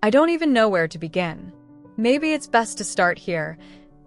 I don't even know where to begin. Maybe it's best to start here.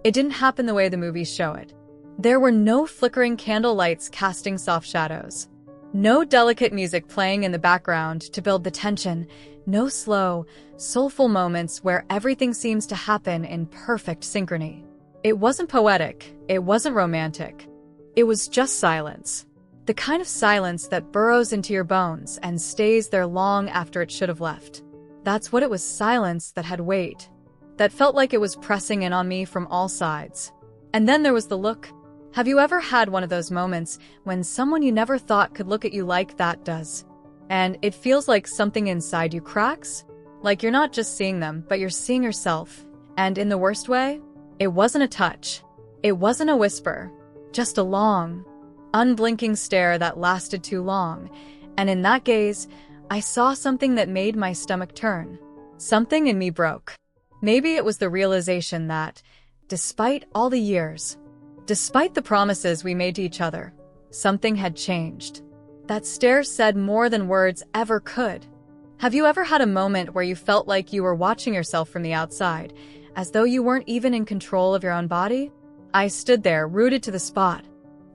It didn't happen the way the movies show it. There were no flickering candle lights casting soft shadows. No delicate music playing in the background to build the tension. No slow, soulful moments where everything seems to happen in perfect synchrony. It wasn't poetic. It wasn't romantic. It was just silence. The kind of silence that burrows into your bones and stays there long after it should have left. That's what it was, silence that had weight, that felt like it was pressing in on me from all sides. And then there was the look. Have you ever had one of those moments when someone you never thought could look at you like that does? And it feels like something inside you cracks? Like you're not just seeing them, but you're seeing yourself. And in the worst way, it wasn't a touch. It wasn't a whisper. Just a long, unblinking stare that lasted too long. And in that gaze, I saw something that made my stomach turn. Something in me broke. Maybe it was the realization that, despite all the years, despite the promises we made to each other, something had changed. That stare said more than words ever could. Have you ever had a moment where you felt like you were watching yourself from the outside, as though you weren't even in control of your own body? I stood there, rooted to the spot,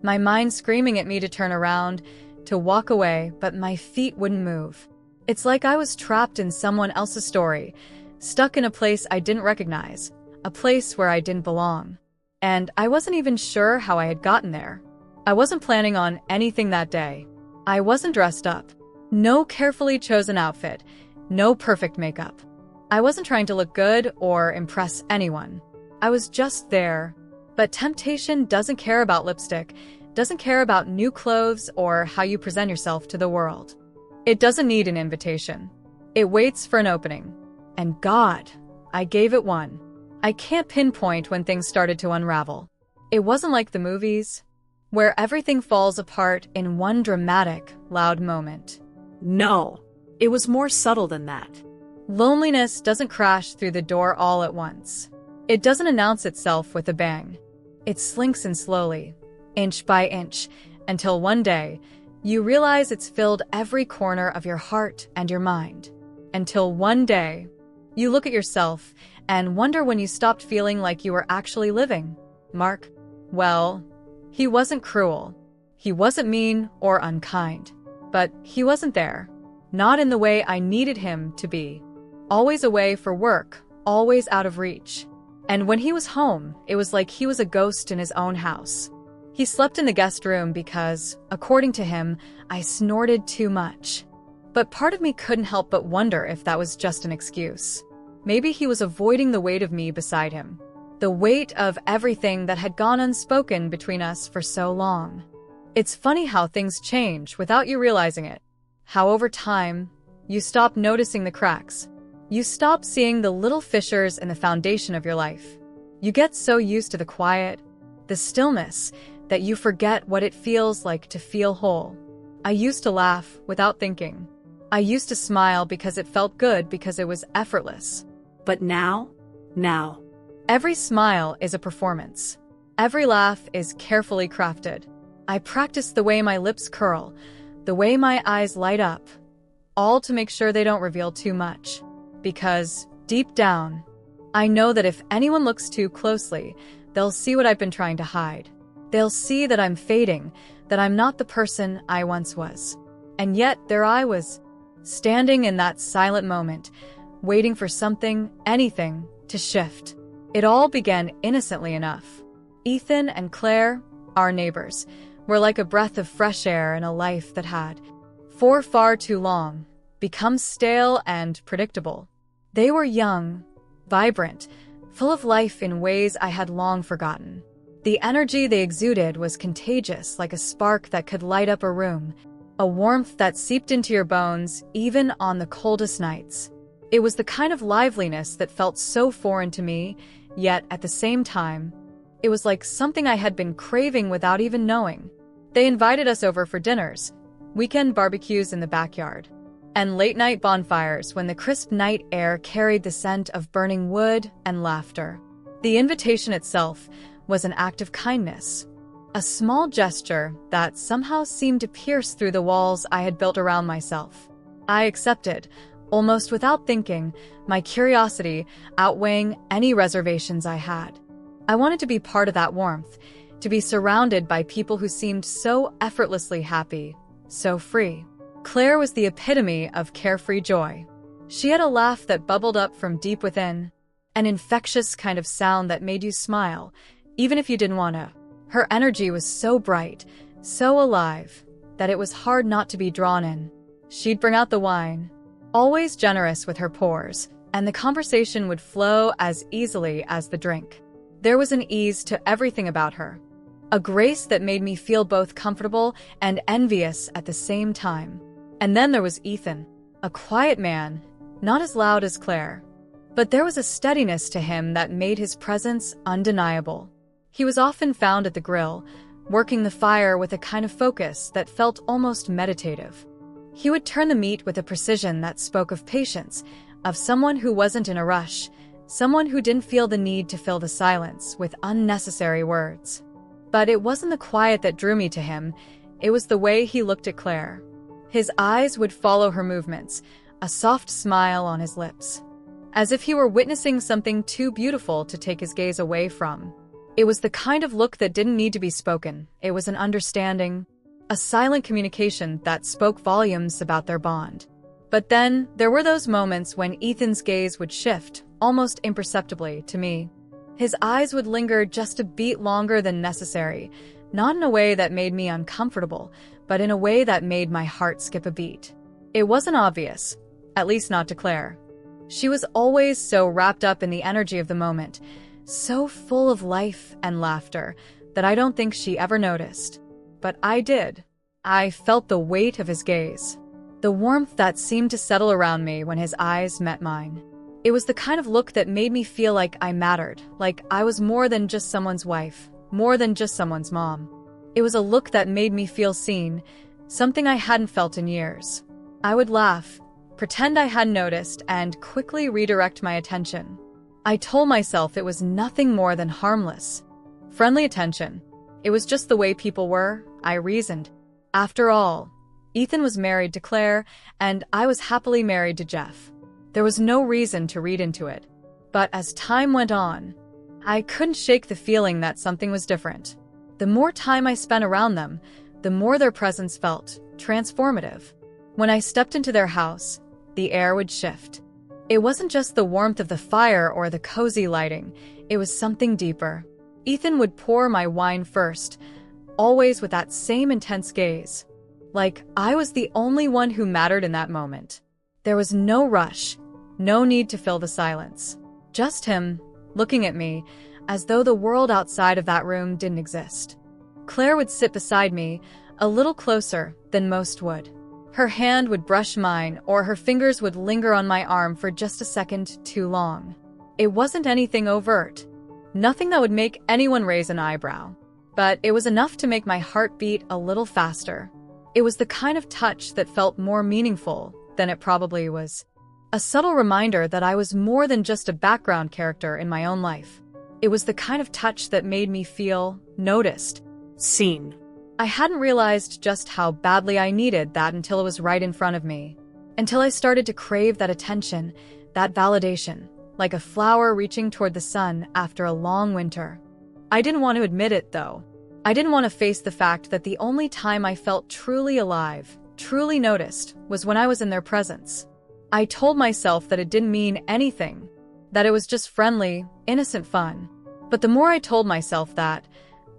my mind screaming at me to turn around, to walk away, but my feet wouldn't move. It's like I was trapped in someone else's story, stuck in a place I didn't recognize, a place where I didn't belong. And I wasn't even sure how I had gotten there. I wasn't planning on anything that day. I wasn't dressed up. No carefully chosen outfit. No perfect makeup. I wasn't trying to look good or impress anyone. I was just there. But temptation doesn't care about lipstick, doesn't care about new clothes or how you present yourself to the world. It doesn't need an invitation. It waits for an opening. And God, I gave it one. I can't pinpoint when things started to unravel. It wasn't like the movies, where everything falls apart in one dramatic, loud moment. No, it was more subtle than that. Loneliness doesn't crash through the door all at once. It doesn't announce itself with a bang. It slinks in slowly, inch by inch, until one day, you realize it's filled every corner of your heart and your mind. Until one day, you look at yourself and wonder when you stopped feeling like you were actually living. Mark, well, he wasn't cruel. He wasn't mean or unkind. But he wasn't there. Not in the way I needed him to be. Always away for work, always out of reach. And when he was home, it was like he was a ghost in his own house. He slept in the guest room because, according to him, I snorted too much. But part of me couldn't help but wonder if that was just an excuse. Maybe he was avoiding the weight of me beside him. The weight of everything that had gone unspoken between us for so long. It's funny how things change without you realizing it. How over time, you stop noticing the cracks. You stop seeing the little fissures in the foundation of your life. You get so used to the quiet, the stillness, that you forget what it feels like to feel whole. I used to laugh without thinking. I used to smile because it felt good, because it was effortless. But now, every smile is a performance. Every laugh is carefully crafted. I practice the way my lips curl, the way my eyes light up, all to make sure they don't reveal too much. Because, deep down, I know that if anyone looks too closely, they'll see what I've been trying to hide. They'll see that I'm fading, that I'm not the person I once was. And yet, there I was, standing in that silent moment, waiting for something, anything, to shift. It all began innocently enough. Ethan and Claire, our neighbors, were like a breath of fresh air in a life that had, for far too long, become stale and predictable. They were young, vibrant, full of life in ways I had long forgotten. The energy they exuded was contagious, like a spark that could light up a room, a warmth that seeped into your bones even on the coldest nights. It was the kind of liveliness that felt so foreign to me, yet at the same time, it was like something I had been craving without even knowing. They invited us over for dinners, weekend barbecues in the backyard, and late-night bonfires when the crisp night air carried the scent of burning wood and laughter. The invitation itself was an act of kindness, a small gesture that somehow seemed to pierce through the walls I had built around myself. I accepted, almost without thinking, my curiosity outweighing any reservations I had. I wanted to be part of that warmth, to be surrounded by people who seemed so effortlessly happy, so free. Claire was the epitome of carefree joy. She had a laugh that bubbled up from deep within, an infectious kind of sound that made you smile, even if you didn't want to. Her energy was so bright, so alive, that it was hard not to be drawn in. She'd bring out the wine, always generous with her pours, and the conversation would flow as easily as the drink. There was an ease to everything about her, a grace that made me feel both comfortable and envious at the same time. And then there was Ethan, a quiet man, not as loud as Claire, but there was a steadiness to him that made his presence undeniable. He was often found at the grill, working the fire with a kind of focus that felt almost meditative. He would turn the meat with a precision that spoke of patience, of someone who wasn't in a rush, someone who didn't feel the need to fill the silence with unnecessary words. But it wasn't the quiet that drew me to him, it was the way he looked at Claire. His eyes would follow her movements, a soft smile on his lips, as if he were witnessing something too beautiful to take his gaze away from. It was the kind of look that didn't need to be spoken. It was an understanding, a silent communication that spoke volumes about their bond. But then, there were those moments when Ethan's gaze would shift, almost imperceptibly, to me. His eyes would linger just a beat longer than necessary, not in a way that made me uncomfortable, but in a way that made my heart skip a beat. It wasn't obvious, at least not to Claire. She was always so wrapped up in the energy of the moment, so full of life and laughter, that I don't think she ever noticed. But I did. I felt the weight of his gaze, the warmth that seemed to settle around me when his eyes met mine. It was the kind of look that made me feel like I mattered, like I was more than just someone's wife, more than just someone's mom. It was a look that made me feel seen, something I hadn't felt in years. I would laugh, pretend I hadn't noticed, and quickly redirect my attention. I told myself it was nothing more than harmless, friendly attention. It was just the way people were, I reasoned. After all, Ethan was married to Claire, and I was happily married to Jeff. There was no reason to read into it. But as time went on, I couldn't shake the feeling that something was different. The more time I spent around them, the more their presence felt transformative. When I stepped into their house, the air would shift. It wasn't just the warmth of the fire or the cozy lighting, it was something deeper. Ethan would pour my wine first, always with that same intense gaze, like I was the only one who mattered in that moment. There was no rush, no need to fill the silence. Just him, looking at me, as though the world outside of that room didn't exist. Claire would sit beside me, a little closer than most would. Her hand would brush mine, or her fingers would linger on my arm for just a second too long. It wasn't anything overt, nothing that would make anyone raise an eyebrow. But it was enough to make my heart beat a little faster. It was the kind of touch that felt more meaningful than it probably was. A subtle reminder that I was more than just a background character in my own life. It was the kind of touch that made me feel noticed, Seen. I hadn't realized just how badly I needed that until it was right in front of me. Until I started to crave that attention, that validation, like a flower reaching toward the sun after a long winter. I didn't want to admit it, though. I didn't want to face the fact that the only time I felt truly alive, truly noticed, was when I was in their presence. I told myself that it didn't mean anything, that it was just friendly, innocent fun. But the more I told myself that,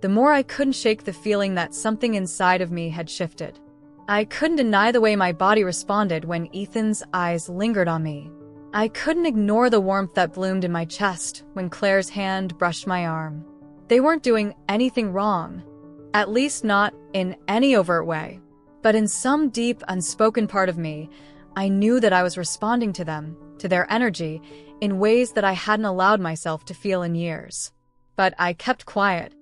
the more I couldn't shake the feeling that something inside of me had shifted. I couldn't deny the way my body responded when Ethan's eyes lingered on me. I couldn't ignore the warmth that bloomed in my chest when Claire's hand brushed my arm. They weren't doing anything wrong, at least not in any overt way. But in some deep, unspoken part of me, I knew that I was responding to them, to their energy, in ways that I hadn't allowed myself to feel in years. But I kept quiet.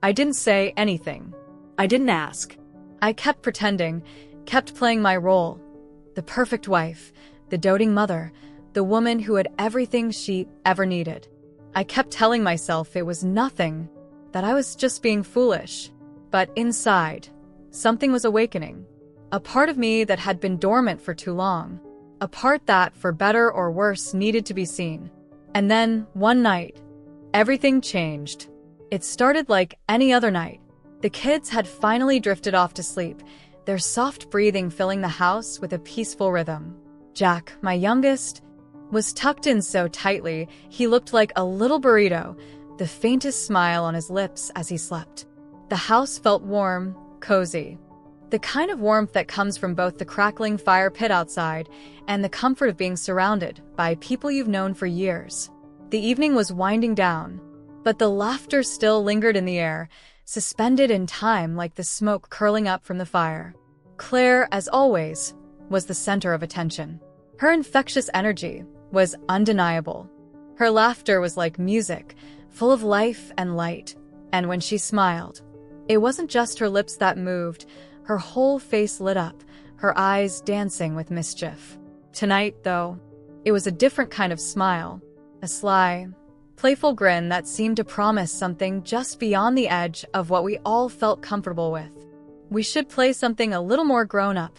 I didn't say anything. I didn't ask. I kept pretending, kept playing my role. The perfect wife, the doting mother, the woman who had everything she ever needed. I kept telling myself it was nothing, that I was just being foolish. But inside, something was awakening. A part of me that had been dormant for too long. a part that, for better or worse, needed to be seen. And then, one night, everything changed. It started like any other night. The kids had finally drifted off to sleep, their soft breathing filling the house with a peaceful rhythm. Jack, my youngest, was tucked in so tightly he looked like a little burrito, the faintest smile on his lips as he slept. The house felt warm, cozy. The kind of warmth that comes from both the crackling fire pit outside and the comfort of being surrounded by people you've known for years. The evening was winding down, but the laughter still lingered in the air, suspended in time like the smoke curling up from the fire. Claire, as always, was the center of attention. Her infectious energy was undeniable. Her laughter was like music, full of life and light, and when she smiled, it wasn't just her lips that moved, her whole face lit up, her eyes dancing with mischief. Tonight, though, it was a different kind of smile, a sly, playful grin that seemed to promise something just beyond the edge of what we all felt comfortable with. "We should play something a little more grown-up,"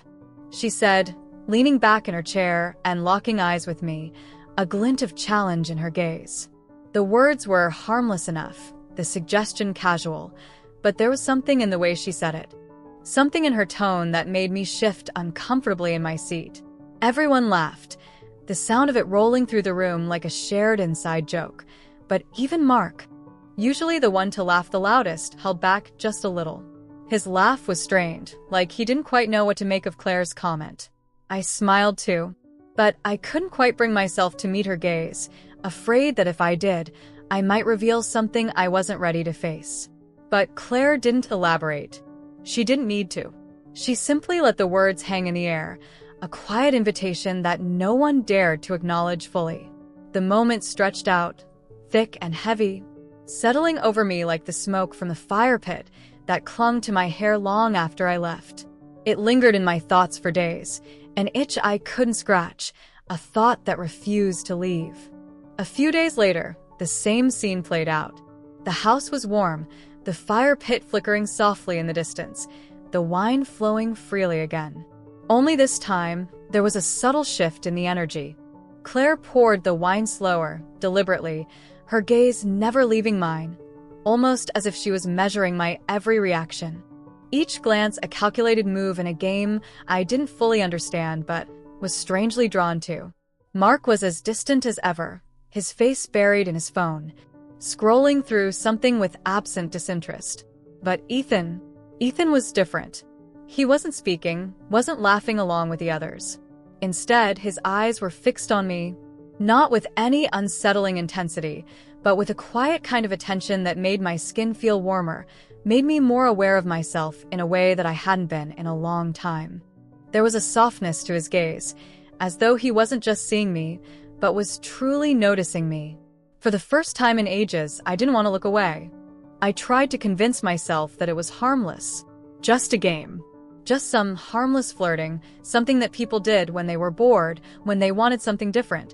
she said, leaning back in her chair and locking eyes with me, a glint of challenge in her gaze. The words were harmless enough, the suggestion casual, but there was something in the way she said it. Something in her tone that made me shift uncomfortably in my seat. Everyone laughed, the sound of it rolling through the room like a shared inside joke. But even Mark, usually the one to laugh the loudest, held back just a little. His laugh was strained, like he didn't quite know what to make of Claire's comment. I smiled too, but I couldn't quite bring myself to meet her gaze, afraid that if I did, I might reveal something I wasn't ready to face. But Claire didn't elaborate. She didn't need to. She simply let the words hang in the air, a quiet invitation that no one dared to acknowledge fully. The moment stretched out, thick and heavy, settling over me like the smoke from the fire pit that clung to my hair long after I left. It lingered in my thoughts for days, an itch I couldn't scratch, a thought that refused to leave. A few days later, the same scene played out. The house was warm, the fire pit flickering softly in the distance, the wine flowing freely again. Only this time, there was a subtle shift in the energy. Claire poured the wine slower, deliberately, her gaze never leaving mine, almost as if she was measuring my every reaction. Each glance a calculated move in a game I didn't fully understand but was strangely drawn to. Mark was as distant as ever, his face buried in his phone, scrolling through something with absent disinterest. But Ethan was different. He wasn't speaking, wasn't laughing along with the others. Instead, his eyes were fixed on me, not with any unsettling intensity, but with a quiet kind of attention that made my skin feel warmer, made me more aware of myself in a way that I hadn't been in a long time. There was a softness to his gaze, as though he wasn't just seeing me, but was truly noticing me. For the first time in ages, I didn't want to look away. I tried to convince myself that it was harmless. Just a game. Just some harmless flirting, something that people did when they were bored, when they wanted something different.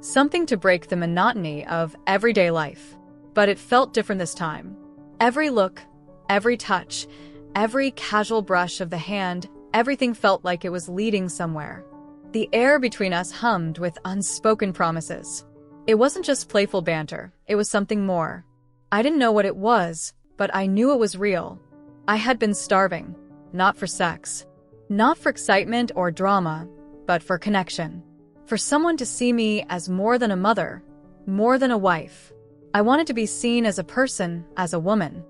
Something to break the monotony of everyday life. But it felt different this time. Every look, every touch, every casual brush of the hand, everything felt like it was leading somewhere. The air between us hummed with unspoken promises. It wasn't just playful banter, it was something more. I didn't know what it was, but I knew it was real. I had been starving, not for sex, not for excitement or drama, but for connection. For someone to see me as more than a mother, more than a wife. I wanted to be seen as a person, as a woman,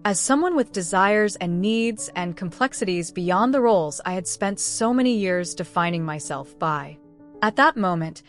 as someone with desires and needs and complexities beyond the roles I had spent so many years defining myself by. At that moment,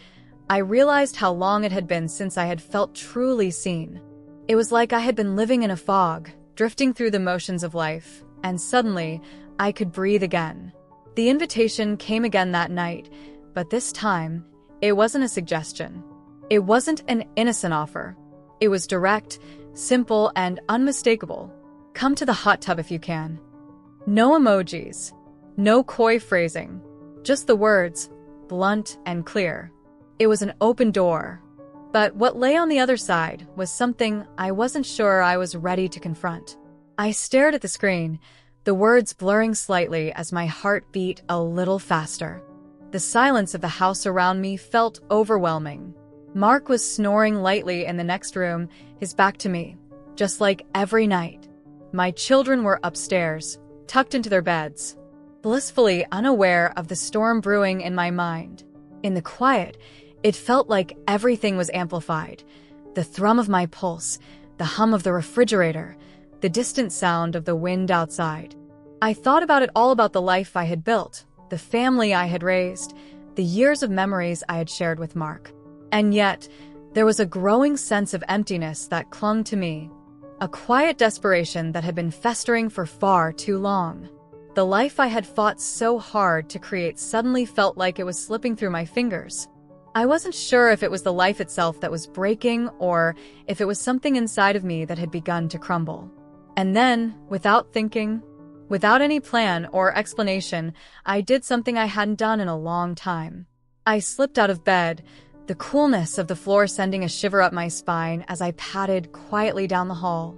I realized how long it had been since I had felt truly seen. It was like I had been living in a fog, drifting through the motions of life, and suddenly, I could breathe again. The invitation came again that night, but this time, it wasn't a suggestion. It wasn't an innocent offer. It was direct, simple, and unmistakable. Come to the hot tub if you can. No emojis, no coy phrasing, just the words, blunt and clear. It was an open door. But what lay on the other side was something I wasn't sure I was ready to confront. I stared at the screen, the words blurring slightly as my heart beat a little faster. The silence of the house around me felt overwhelming. Mark was snoring lightly in the next room, his back to me, just like every night. My children were upstairs, tucked into their beds, blissfully unaware of the storm brewing in my mind. In the quiet, it felt like everything was amplified. The thrum of my pulse, the hum of the refrigerator, the distant sound of the wind outside. I thought about it all, about the life I had built, the family I had raised, the years of memories I had shared with Mark. And yet, there was a growing sense of emptiness that clung to me, a quiet desperation that had been festering for far too long. The life I had fought so hard to create suddenly felt like it was slipping through my fingers. I wasn't sure if it was the life itself that was breaking or if it was something inside of me that had begun to crumble. And then, without thinking, without any plan or explanation, I did something I hadn't done in a long time. I slipped out of bed, the coolness of the floor sending a shiver up my spine as I padded quietly down the hall.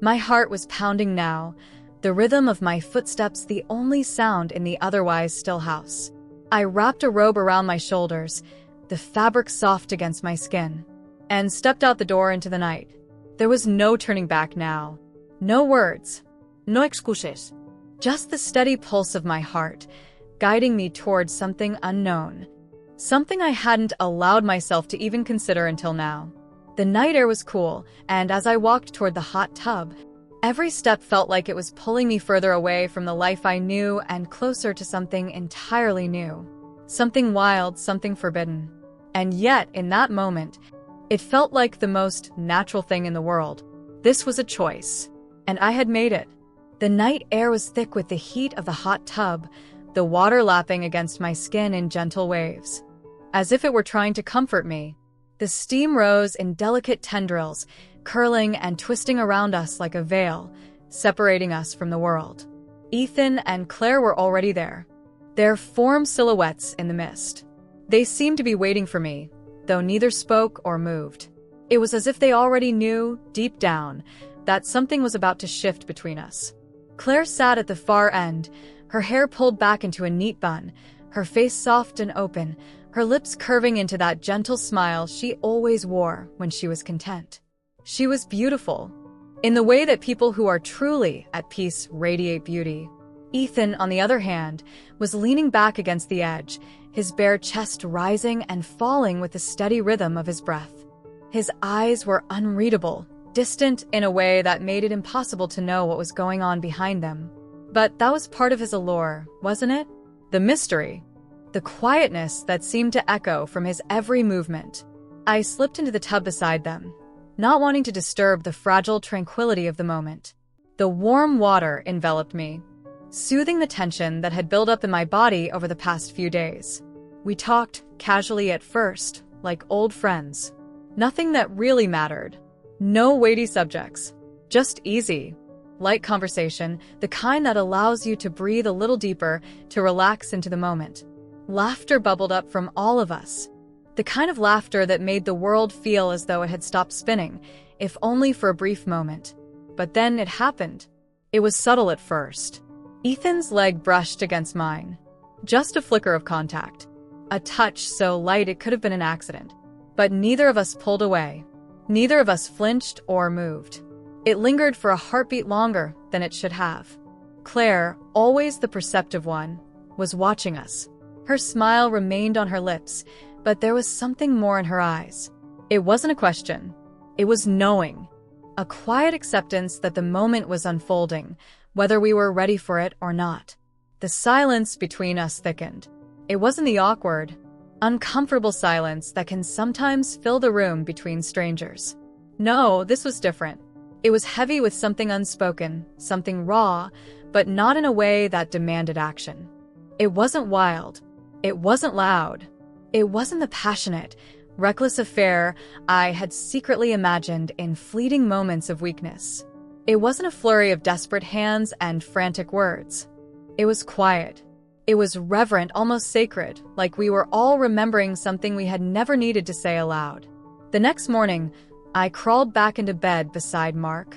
My heart was pounding now, the rhythm of my footsteps the only sound in the otherwise still house. I wrapped a robe around my shoulders, the fabric soft against my skin, and stepped out the door into the night. There was no turning back now. No words. No excuses. Just the steady pulse of my heart, guiding me towards something unknown. Something I hadn't allowed myself to even consider until now. The night air was cool, and as I walked toward the hot tub, every step felt like it was pulling me further away from the life I knew and closer to something entirely new. Something wild, something forbidden. And yet, in that moment, it felt like the most natural thing in the world. This was a choice, and I had made it. The night air was thick with the heat of the hot tub, the water lapping against my skin in gentle waves. As if it were trying to comfort me, the steam rose in delicate tendrils, curling and twisting around us like a veil, separating us from the world. Ethan and Claire were already there, their form silhouettes in the mist. They seemed to be waiting for me, though neither spoke or moved. It was as if they already knew, deep down, that something was about to shift between us. Claire sat at the far end, her hair pulled back into a neat bun, her face soft and open, her lips curving into that gentle smile she always wore when she was content. She was beautiful, in the way that people who are truly at peace radiate beauty. Ethan, on the other hand, was leaning back against the edge, his bare chest rising and falling with the steady rhythm of his breath. His eyes were unreadable, distant in a way that made it impossible to know what was going on behind them. But that was part of his allure, wasn't it? The mystery. The quietness that seemed to echo from his every movement. I slipped into the tub beside them, not wanting to disturb the fragile tranquility of the moment. The warm water enveloped me, soothing the tension that had built up in my body over the past few days. We talked casually at first, like old friends. Nothing that really mattered. No weighty subjects. Just easy, light conversation, the kind that allows you to breathe a little deeper, to relax into the moment. Laughter bubbled up from all of us. The kind of laughter that made the world feel as though it had stopped spinning, if only for a brief moment. But then it happened. It was subtle at first. Ethan's leg brushed against mine. Just a flicker of contact. A touch so light it could have been an accident. But neither of us pulled away. Neither of us flinched or moved. It lingered for a heartbeat longer than it should have. Claire, always the perceptive one, was watching us. Her smile remained on her lips, but there was something more in her eyes. It wasn't a question. It was knowing. A quiet acceptance that the moment was unfolding, whether we were ready for it or not. The silence between us thickened. It wasn't the awkward, uncomfortable silence that can sometimes fill the room between strangers. No, this was different. It was heavy with something unspoken, something raw, but not in a way that demanded action. It wasn't wild. It wasn't loud. It wasn't the passionate, reckless affair I had secretly imagined in fleeting moments of weakness. It wasn't a flurry of desperate hands and frantic words. It was quiet. It was reverent, almost sacred, like we were all remembering something we had never needed to say aloud. The next morning, I crawled back into bed beside Mark.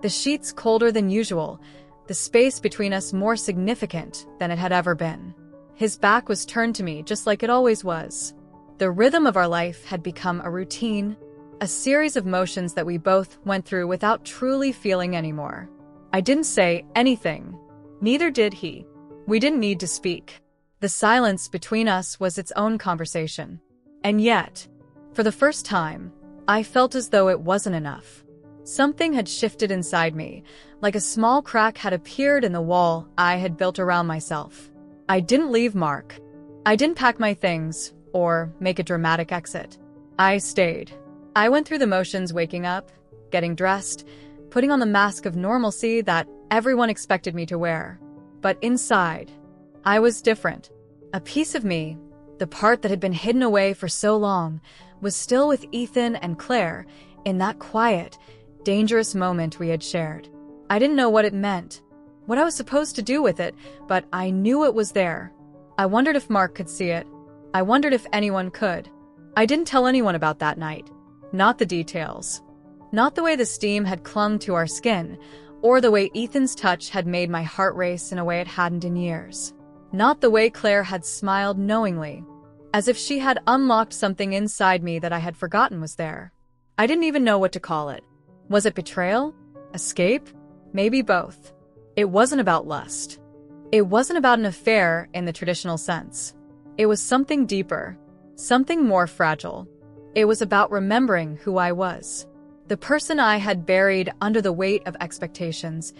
The sheets colder than usual, the space between us more significant than it had ever been. His back was turned to me just like it always was. The rhythm of our life had become a routine, a series of motions that we both went through without truly feeling anymore. I didn't say anything. Neither did he. We didn't need to speak. The silence between us was its own conversation. And yet, for the first time, I felt as though it wasn't enough. Something had shifted inside me, like a small crack had appeared in the wall I had built around myself. I didn't leave Mark. I didn't pack my things or make a dramatic exit. I stayed. I went through the motions, waking up, getting dressed, putting on the mask of normalcy that everyone expected me to wear. But inside, I was different. A piece of me, the part that had been hidden away for so long, was still with Ethan and Claire in that quiet, dangerous moment we had shared. I didn't know what it meant, what I was supposed to do with it, but I knew it was there. I wondered if Mark could see it. I wondered if anyone could. I didn't tell anyone about that night. Not the details. Not the way the steam had clung to our skin, or the way Ethan's touch had made my heart race in a way it hadn't in years. Not the way Claire had smiled knowingly, as if she had unlocked something inside me that I had forgotten was there. I didn't even know what to call it. Was it betrayal? Escape? Maybe both. It wasn't about lust. It wasn't about an affair in the traditional sense. It was something deeper, something more fragile. It was about remembering who I was. The person I had buried under the weight of expectations,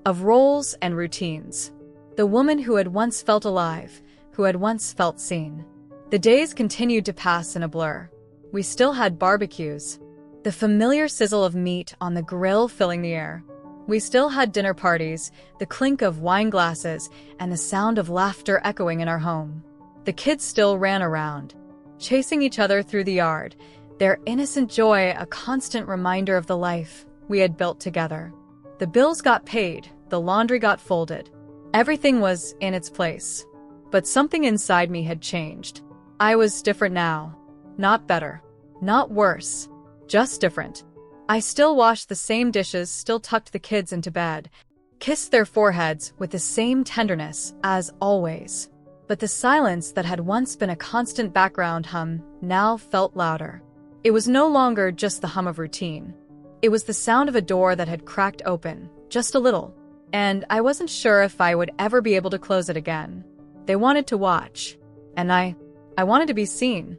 of roles and routines. The woman who had once felt alive, who had once felt seen. The days continued to pass in a blur. We still had barbecues, the familiar sizzle of meat on the grill filling the air. We still had dinner parties, the clink of wine glasses, and the sound of laughter echoing in our home. The kids still ran around, chasing each other through the yard, their innocent joy a constant reminder of the life we had built together. The bills got paid, the laundry got folded. Everything was in its place. But something inside me had changed. I was different now. Not better. Not worse. Just different. I still washed the same dishes, still tucked the kids into bed, kissed their foreheads with the same tenderness as always. But the silence that had once been a constant background hum now felt louder. It was no longer just the hum of routine. It was the sound of a door that had cracked open, just a little, and I wasn't sure if I would ever be able to close it again. They wanted to watch, and I wanted to be seen.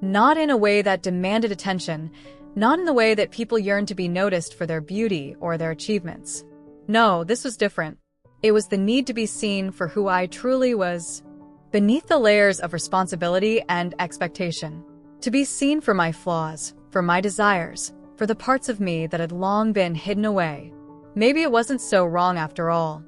Not in a way that demanded attention, not in the way that people yearn to be noticed for their beauty or their achievements. No, this was different. It was the need to be seen for who I truly was, beneath the layers of responsibility and expectation. To be seen for my flaws, for my desires, for the parts of me that had long been hidden away. Maybe it wasn't so wrong after all.